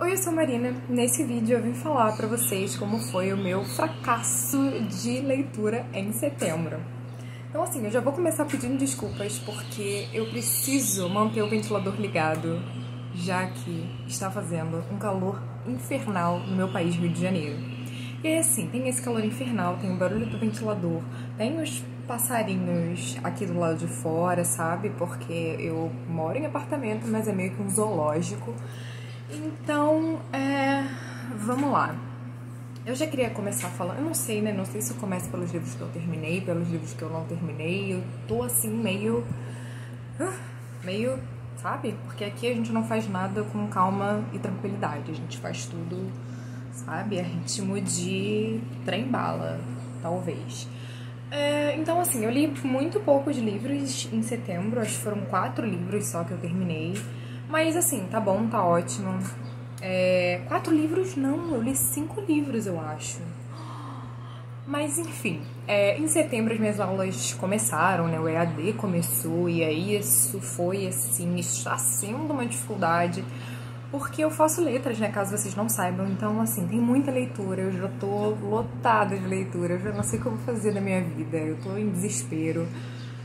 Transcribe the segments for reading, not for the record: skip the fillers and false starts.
Oi, eu sou a Marina. Nesse vídeo eu vim falar pra vocês como foi o meu fracasso de leitura em setembro. Então assim, eu já vou começar pedindo desculpas porque eu preciso manter o ventilador ligado, já que está fazendo um calor infernal no meu país, Rio de Janeiro. E aí assim, tem esse calor infernal, tem o barulho do ventilador, tem os passarinhos aqui do lado de fora, sabe? Porque eu moro em apartamento, mas é meio que um zoológico. Então, vamos lá. Eu já queria começar falando, eu não sei, né? Não sei se eu começo pelos livros que eu terminei, pelos livros que eu não terminei. Eu tô assim, meio, sabe? Porque aqui a gente não faz nada com calma e tranquilidade. A gente faz tudo, sabe? A ritmo de trem-bala, talvez. Então, assim, eu li muito poucos livros em setembro. Acho que foram 4 livros só que eu terminei. Mas assim, tá bom, tá ótimo. 4 livros não, eu li 5 livros, eu acho. Mas enfim, em setembro as minhas aulas começaram, né? O EAD começou e aí isso foi assim, está sendo uma dificuldade. Porque eu faço letras, né? Caso vocês não saibam. Então, assim, tem muita leitura. Eu já tô lotada de leitura. Eu já não sei o que eu vou fazer da minha vida. Eu tô em desespero.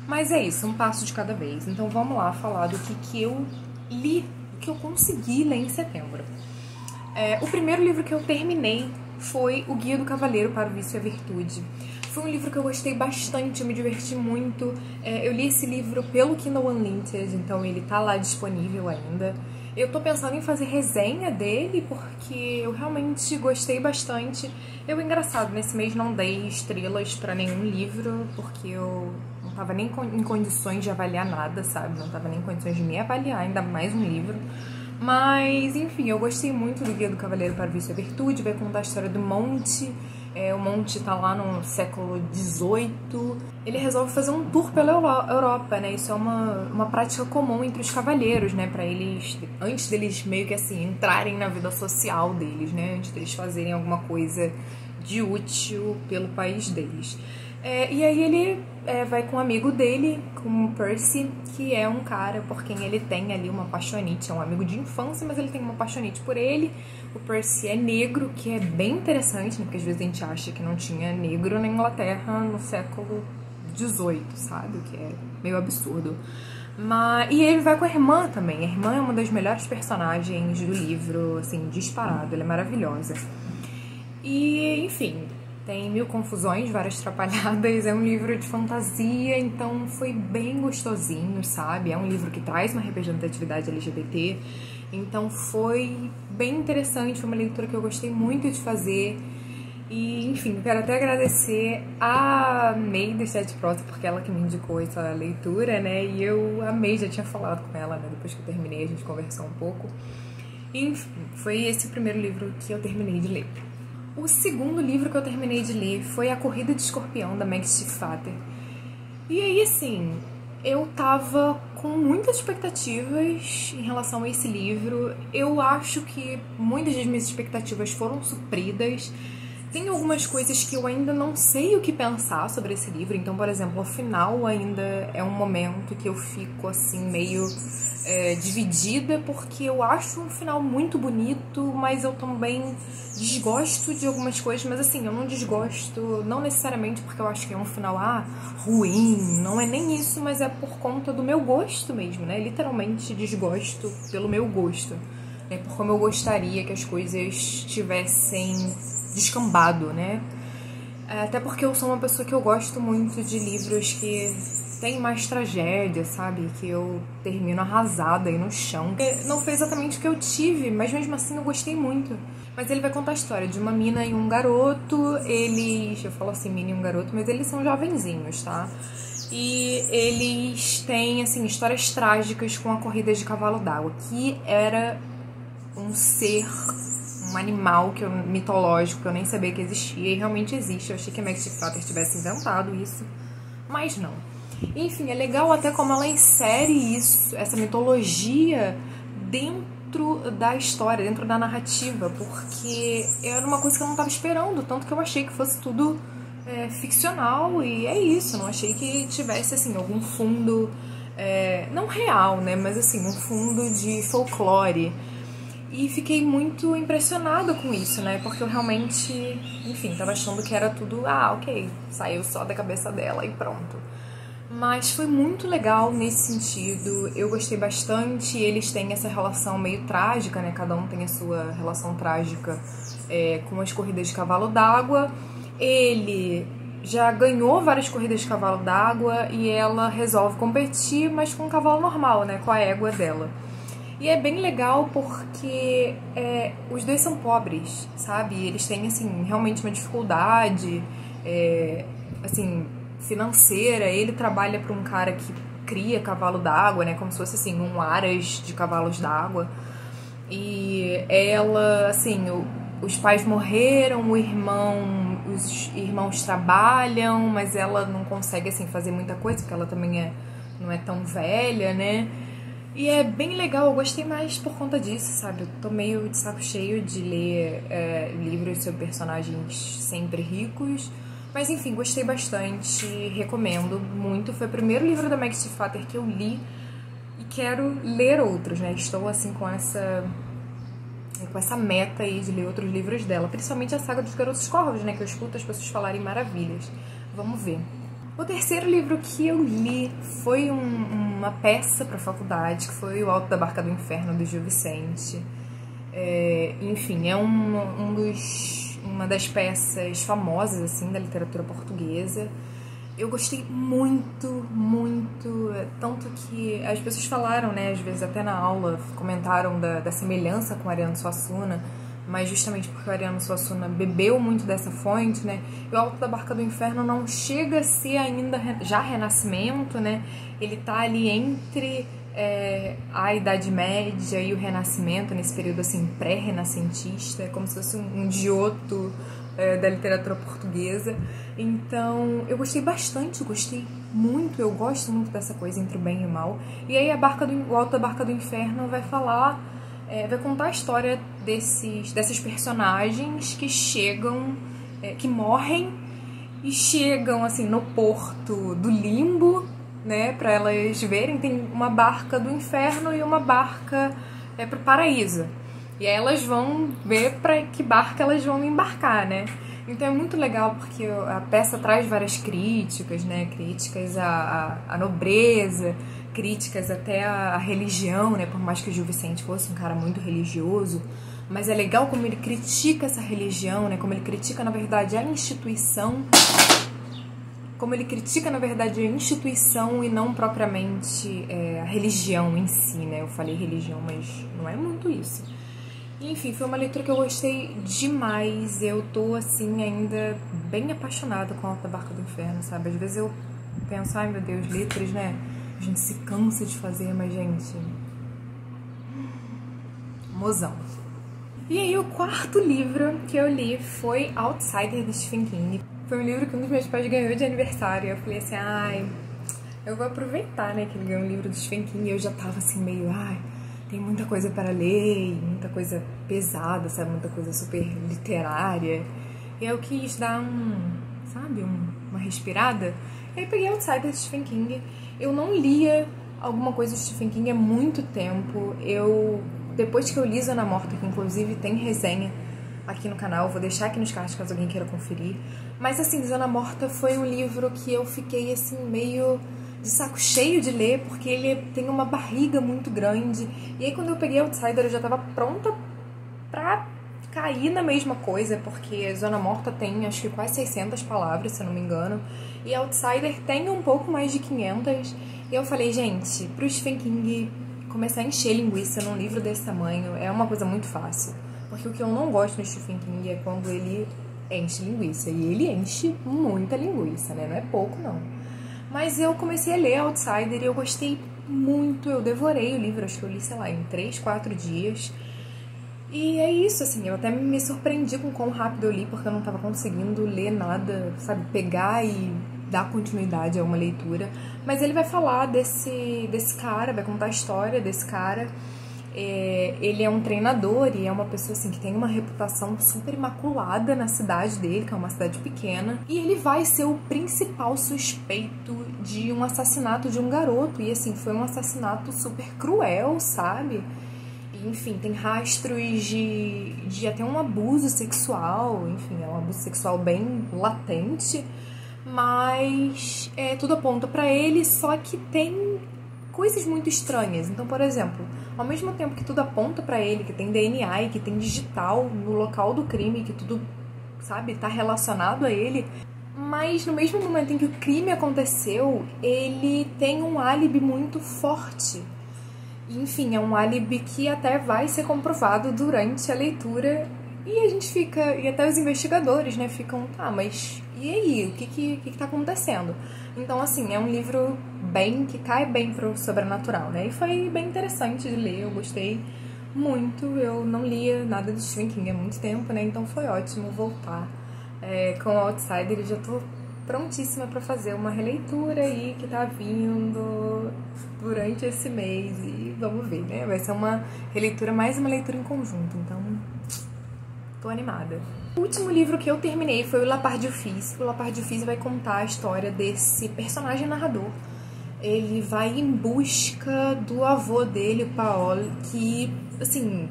Mas é isso, um passo de cada vez. Então vamos lá falar do que eu li, o que eu consegui ler em setembro. O primeiro livro que eu terminei foi O Guia do Cavaleiro para o Vício e a Virtude. Foi um livro que eu gostei bastante, eu me diverti muito. Eu li esse livro pelo Kindle Unlimited, então ele tá lá disponível ainda. Eu tô pensando em fazer resenha dele, porque eu realmente gostei bastante. Engraçado, nesse mês não dei estrelas pra nenhum livro, porque eu não tava nem em condições de avaliar nada, sabe? Não tava nem em condições de me avaliar, ainda mais um livro. Mas, enfim, eu gostei muito do Guia do Cavaleiro para o Vício e a Virtude. Vai contar a história do Monte. O Monte tá lá no século XVIII. Ele resolve fazer um tour pela Europa, né? Isso é uma prática comum entre os cavaleiros, né? Pra eles, antes deles meio que assim, entrarem na vida social deles, né? Antes deles fazerem alguma coisa de útil pelo país deles. E aí ele vai com um amigo dele, com o Percy, que é um cara por quem ele tem ali uma paixonite. É um amigo de infância, mas ele tem uma paixonite por ele. O Percy é negro, que é bem interessante, né? Porque às vezes a gente acha que não tinha negro na Inglaterra no século XVIII, sabe? O que é meio absurdo. E ele vai com a irmã também. A irmã é uma das melhores personagens do livro, assim, disparado. Ela é maravilhosa. E, enfim, tem mil confusões, várias atrapalhadas. É um livro de fantasia, então foi bem gostosinho, sabe? É um livro que traz uma representatividade LGBT. Então foi bem interessante, foi uma leitura que eu gostei muito de fazer. E, enfim, eu quero até agradecer a May do Chat Prosa, porque ela que me indicou essa leitura, né? E eu amei, já tinha falado com ela, né? Depois que eu terminei, a gente conversou um pouco. E, enfim, foi esse o primeiro livro que eu terminei de ler. O segundo livro que eu terminei de ler foi A Corrida de Escorpião, da Meg Stiefvater. E aí, assim, eu tava com muitas expectativas em relação a esse livro. Eu acho que muitas das minhas expectativas foram supridas. Tem algumas coisas que eu ainda não sei o que pensar sobre esse livro. Então, por exemplo, o final ainda é um momento que eu fico, assim, meio dividida, porque eu acho um final muito bonito, mas eu também desgosto de algumas coisas. Mas, assim, eu não desgosto, não necessariamente porque eu acho que é um final, ruim. Não é nem isso, mas é por conta do meu gosto mesmo, né? Literalmente desgosto pelo meu gosto. Por como eu gostaria que as coisas tivessem descambado, né? Até porque eu sou uma pessoa que eu gosto muito de livros que tem mais tragédia, sabe? Que eu termino arrasada aí no chão. Não foi exatamente o que eu tive, mas mesmo assim eu gostei muito. Mas ele vai contar a história de uma mina e um garoto. Eu falo assim, mina e um garoto, mas eles são jovenzinhos, tá? E eles têm, assim, histórias trágicas com a corrida de cavalo d'água, que era um ser, um animal mitológico que eu nem sabia que existia, e realmente existe. Eu achei que a Meg Stiefvater tivesse inventado isso, mas não. Enfim, é legal até como ela insere isso, essa mitologia dentro da história, dentro da narrativa, porque era uma coisa que eu não estava esperando, tanto que eu achei que fosse tudo ficcional, e é isso, não achei que tivesse, assim, algum fundo, não real, né, mas assim, um fundo de folclore. E fiquei muito impressionada com isso, né? Porque eu realmente, enfim, tava achando que era tudo, ok, saiu só da cabeça dela e pronto. Mas foi muito legal nesse sentido, eu gostei bastante. Eles têm essa relação meio trágica, né? Cada um tem a sua relação trágica com as corridas de cavalo d'água. Ele já ganhou várias corridas de cavalo d'água e ela resolve competir, mas com um cavalo normal, né? Com a égua dela. E é bem legal porque os dois são pobres, sabe? Eles têm, assim, realmente uma dificuldade, assim, financeira. Ele trabalha para um cara que cria cavalo d'água, né? Como se fosse, assim, um aras de cavalos d'água. E ela, assim, os pais morreram, os irmãos trabalham, mas ela não consegue, assim, fazer muita coisa, porque ela também não é tão velha, né? E é bem legal, eu gostei mais por conta disso, sabe? Eu tô meio de saco cheio de ler livros sobre personagens sempre ricos. Mas enfim, gostei bastante, recomendo muito. Foi o primeiro livro da Meg Stiefvater que eu li e quero ler outros, né? Estou assim com essa meta aí de ler outros livros dela. Principalmente a saga dos Garotos Corvos, né? Que eu escuto as pessoas falarem maravilhas. Vamos ver. O terceiro livro que eu li foi uma peça para a faculdade, que foi O Alto da Barca do Inferno, do Gil Vicente. Enfim, é uma das peças famosas assim da literatura portuguesa. Eu gostei muito, muito, tanto que as pessoas falaram, né, às vezes até na aula, comentaram da semelhança com Ariano Suassuna, mas justamente porque o Ariano Suassuna bebeu muito dessa fonte, né? E o Alto da Barca do Inferno não chega a ser ainda já Renascimento, né? Ele tá ali entre a Idade Média e o Renascimento, nesse período assim pré-renascentista, como se fosse um Giotto da literatura portuguesa. Então eu gostei bastante, eu gostei muito, eu gosto muito dessa coisa entre o bem e o mal. E aí o Alto da Barca do Inferno vai falar, vai contar a história desses personagens que chegam, que morrem e chegam assim no porto do limbo, né, para elas verem. Tem uma barca do inferno e uma barca pro paraíso. E aí elas vão ver para que barca elas vão embarcar, né? Então é muito legal porque a peça traz várias críticas, né? Críticas à nobreza, críticas até à religião, né? Por mais que o Gil Vicente fosse um cara muito religioso, mas é legal como ele critica essa religião, né? Como ele critica, na verdade, a instituição. Como ele critica, na verdade, a instituição e não propriamente a religião em si, né? Eu falei religião, mas não é muito isso. Enfim, foi uma leitura que eu gostei demais. Eu tô, assim, ainda bem apaixonada com a Alta Barca do Inferno, sabe? Às vezes eu penso, ai meu Deus, letras, né? A gente se cansa de fazer, mas, gente... mozão. E aí, o quarto livro que eu li foi Outsider, de Stephen King. Foi um livro que um dos meus pais ganhou de aniversário. Eu falei assim, eu vou aproveitar, né, que ele ganhou um livro do Stephen King. E eu já tava assim, meio, tem muita coisa para ler, muita coisa pesada, sabe? Muita coisa super literária. E eu quis dar uma respirada. E aí peguei Outsider de Stephen King. Eu não lia alguma coisa de Stephen King há muito tempo. Depois que eu li Zona Morta, que inclusive tem resenha aqui no canal, vou deixar aqui nos cards caso alguém queira conferir. Mas assim, Zona Morta foi um livro que eu fiquei assim, meio de saco cheio de ler, porque ele tem uma barriga muito grande. E aí quando eu peguei Outsider eu já tava pronta pra cair na mesma coisa, porque Zona Morta tem acho que quase 600 palavras, se eu não me engano, e Outsider tem um pouco mais de 500. E eu falei, gente, pro Stephen King começar a encher linguiça num livro desse tamanho é uma coisa muito fácil. Porque o que eu não gosto no Stephen King é quando ele enche linguiça. E ele enche muita linguiça, né? Não é pouco, não. Mas eu comecei a ler Outsider e eu gostei muito. Eu devorei o livro, acho que eu li, sei lá, em 3, 4 dias. E é isso, assim, eu até me surpreendi com quão rápido eu li, porque eu não tava conseguindo ler nada, sabe? Pegar e dar continuidade a uma leitura. Mas ele vai falar desse cara, vai contar a história desse cara. Ele é um treinador e é uma pessoa assim que tem uma reputação super imaculada na cidade dele, que é uma cidade pequena, e ele vai ser o principal suspeito de um assassinato de um garoto. E assim, foi um assassinato super cruel, sabe? E enfim, tem rastros de até um abuso sexual, enfim, é um abuso sexual bem latente, mas tudo aponta pra ele, só que tem coisas muito estranhas. Então, por exemplo, ao mesmo tempo que tudo aponta pra ele, que tem DNA e que tem digital no local do crime, que tudo, sabe, tá relacionado a ele, mas no mesmo momento em que o crime aconteceu, ele tem um álibi muito forte. Enfim, é um álibi que até vai ser comprovado durante a leitura e a gente fica, e até os investigadores, né, ficam, tá, mas e aí, o que tá acontecendo? Então, assim, é um livro que cai bem pro sobrenatural, né, e foi bem interessante de ler, eu gostei muito, eu não lia nada de Stephen King há muito tempo, né, então foi ótimo voltar com o Outsider, e já tô prontíssima pra fazer uma releitura aí que tá vindo durante esse mês e vamos ver, né? Vai ser uma releitura, mais uma leitura em conjunto, então tô animada. O último livro que eu terminei foi o La Part du Fils. O La Part du Fils vai contar a história desse personagem narrador. Ele vai em busca do avô dele, o Paul, que, assim,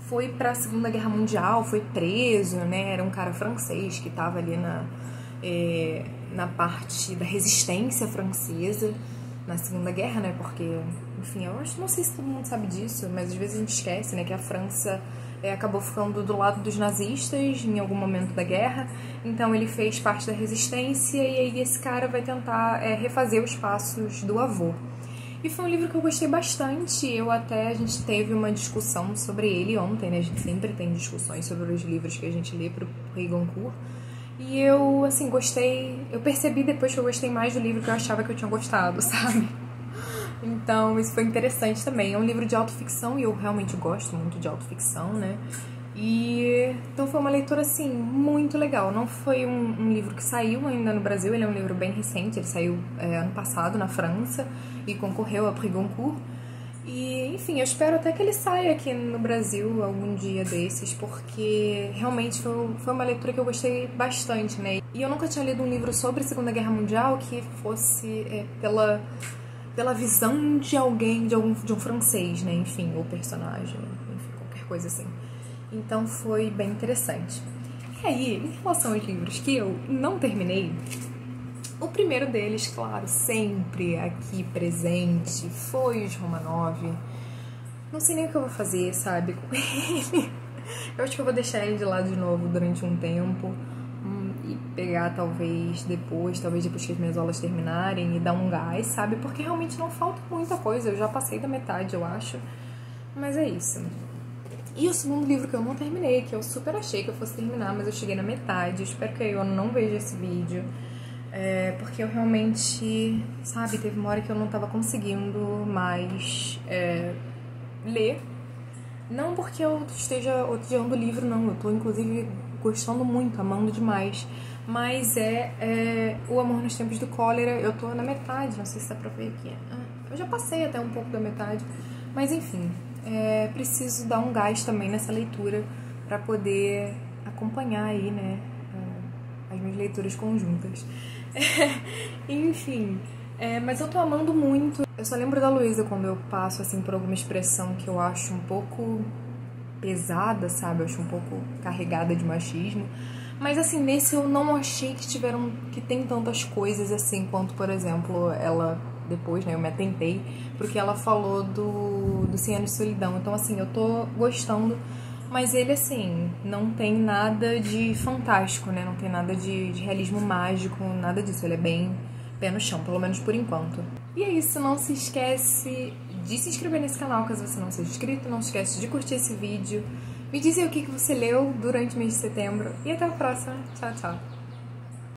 foi pra Segunda Guerra Mundial, foi preso, né? Era um cara francês que tava ali na parte da resistência francesa na Segunda Guerra, né? Porque, enfim, eu acho, não sei se todo mundo sabe disso, mas às vezes a gente esquece, né? Que a França acabou ficando do lado dos nazistas em algum momento da guerra. Então ele fez parte da resistência e aí esse cara vai tentar refazer os passos do avô. E foi um livro que eu gostei bastante. A gente teve uma discussão sobre ele ontem, né? A gente sempre tem discussões sobre os livros que a gente lê pro Prix Goncourt. E eu, assim, gostei. Eu percebi depois que eu gostei mais do livro que eu achava que eu tinha gostado, sabe? Então, isso foi interessante também. É um livro de autoficção e eu realmente gosto muito de autoficção, né? Então foi uma leitura, assim, muito legal. Não foi um livro que saiu ainda no Brasil, ele é um livro bem recente, ele saiu ano passado na França e concorreu ao Prix Goncourt. E, enfim, eu espero até que ele saia aqui no Brasil algum dia desses, porque realmente foi uma leitura que eu gostei bastante, né? E eu nunca tinha lido um livro sobre a Segunda Guerra Mundial que fosse pela visão de alguém, de um francês, né? Enfim, ou personagem, enfim, qualquer coisa assim. Então foi bem interessante. E aí, em relação aos livros que eu não terminei, o primeiro deles, claro, sempre aqui presente, foi os Romanov. Não sei nem o que eu vou fazer, sabe, com ele. Eu acho que eu vou deixar ele de lado de novo durante um tempo e pegar talvez depois que as minhas aulas terminarem e dar um gás, sabe? Porque realmente não falta muita coisa, eu já passei da metade, eu acho. Mas é isso. E o segundo livro que eu não terminei, que eu super achei que eu fosse terminar, mas eu cheguei na metade, espero que a Iona não veja esse vídeo. Porque eu realmente, sabe, teve uma hora que eu não tava conseguindo mais ler. Não porque eu esteja odiando o livro, não. Eu tô, inclusive, gostando muito, amando demais. Mas O Amor nos Tempos do Cólera. Eu tô na metade, não sei se dá pra ver aqui. Eu já passei até um pouco da metade. Mas, enfim, preciso dar um gás também nessa leitura pra poder acompanhar aí, né, as minhas leituras conjuntas. Enfim, mas eu tô amando muito. Eu só lembro da Luísa quando eu passo, assim, por alguma expressão que eu acho um pouco pesada, sabe? Eu acho um pouco carregada de machismo. Mas, assim, nesse eu não achei que tem tantas coisas, assim, quanto, por exemplo, ela... Depois, né, eu me atentei porque ela falou do 100 Anos de Solidão. Então, assim, eu tô gostando. Mas ele, assim, não tem nada de fantástico, né? Não tem nada de realismo mágico, nada disso. Ele é bem pé no chão, pelo menos por enquanto. E é isso, não se esquece de se inscrever nesse canal caso você não seja inscrito. Não se esquece de curtir esse vídeo. Me diz aí o que você leu durante o mês de setembro. E até a próxima. Tchau, tchau.